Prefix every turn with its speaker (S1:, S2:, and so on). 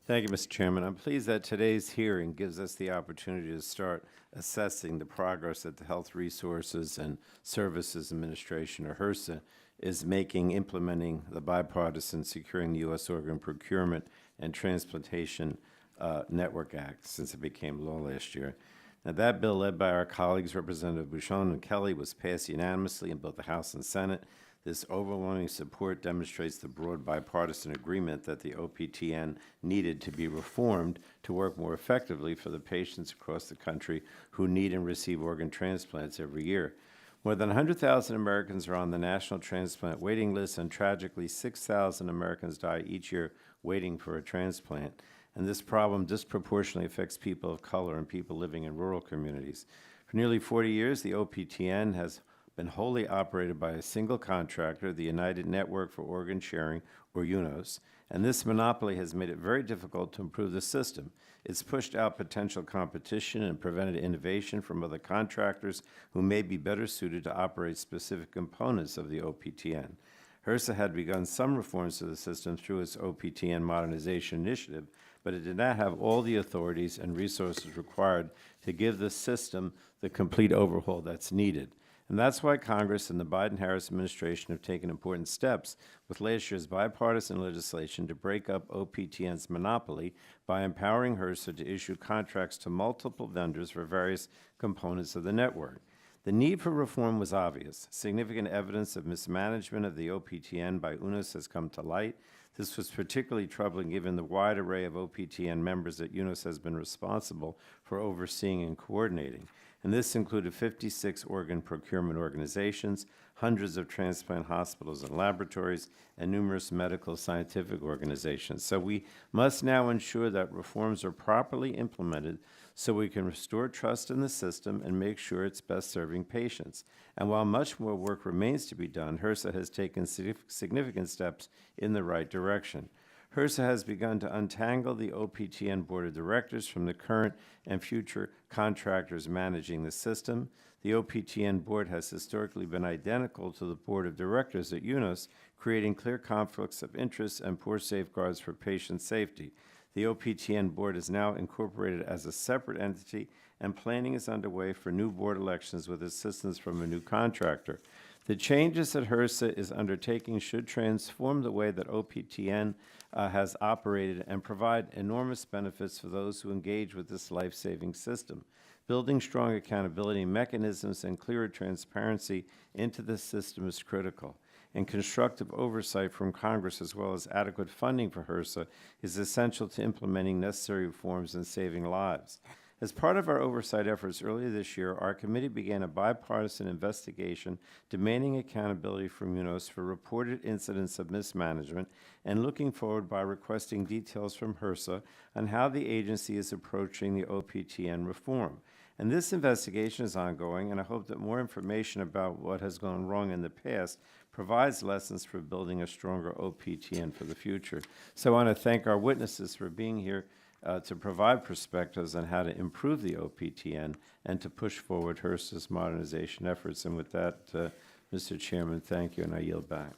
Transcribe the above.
S1: Thank you, Mr. Chairman. I'm pleased that today's hearing gives us the opportunity to start assessing the progress that the Health Resources and Services Administration, or HRSA, is making implementing the bipartisan Securing the U.S. Organ Procurement and Transplantation Network Act since it became law last year. Now, that bill, led by our colleagues, Representative Bouchon and Kelly, was passed unanimously in both the House and Senate. This overwhelming support demonstrates the broad bipartisan agreement that the OPTN needed to be reformed to work more effectively for the patients across the country who need and receive organ transplants every year. More than 100,000 Americans are on the national transplant waiting list, and tragically 6,000 Americans die each year waiting for a transplant. And this problem disproportionately affects people of color and people living in rural communities. For nearly 40 years, the OPTN has been wholly operated by a single contractor, the United Network for Organ Sharing, or UNOS, and this monopoly has made it very difficult to improve the system. It's pushed out potential competition and prevented innovation from other contractors who may be better suited to operate specific components of the OPTN. HRSA had begun some reforms to the system through its OPTN modernization initiative, but it did not have all the authorities and resources required to give the system the complete overhaul that's needed. And that's why Congress and the Biden-Harris administration have taken important steps with last year's bipartisan legislation to break up OPTN's monopoly by empowering HRSA to issue contracts to multiple vendors for various components of the network. The need for reform was obvious. Significant evidence of mismanagement of the OPTN by UNOS has come to light. This was particularly troubling given the wide array of OPTN members that UNOS has been responsible for overseeing and coordinating. And this included 56 organ procurement organizations, hundreds of transplant hospitals and laboratories, and numerous medical scientific organizations. So we must now ensure that reforms are properly implemented so we can restore trust in the system and make sure it's best serving patients. And while much more work remains to be done, HRSA has taken significant steps in the right direction. HRSA has begun to untangle the OPTN Board of Directors from the current and future contractors managing the system. The OPTN Board has historically been identical to the Board of Directors at UNOS, creating clear conflicts of interest and poor safeguards for patient safety. The OPTN Board is now incorporated as a separate entity, and planning is underway for new board elections with assistance from a new contractor. The changes that HRSA is undertaking should transform the way that OPTN has operated and provide enormous benefits for those who engage with this life-saving system. Building strong accountability mechanisms and clearer transparency into the system is critical. And constructive oversight from Congress, as well as adequate funding for HRSA, is essential to implementing necessary reforms and saving lives. As part of our oversight efforts earlier this year, our committee began a bipartisan investigation demanding accountability from UNOS for reported incidents of mismanagement and looking forward by requesting details from HRSA on how the agency is approaching the OPTN reform. And this investigation is ongoing, and I hope that more information about what has gone wrong in the past provides lessons for building a stronger OPTN for the future. So I want to thank our witnesses for being here to provide perspectives on how to improve the OPTN and to push forward HRSA's modernization efforts. And with that, Mr. Chairman, thank you, and I yield back.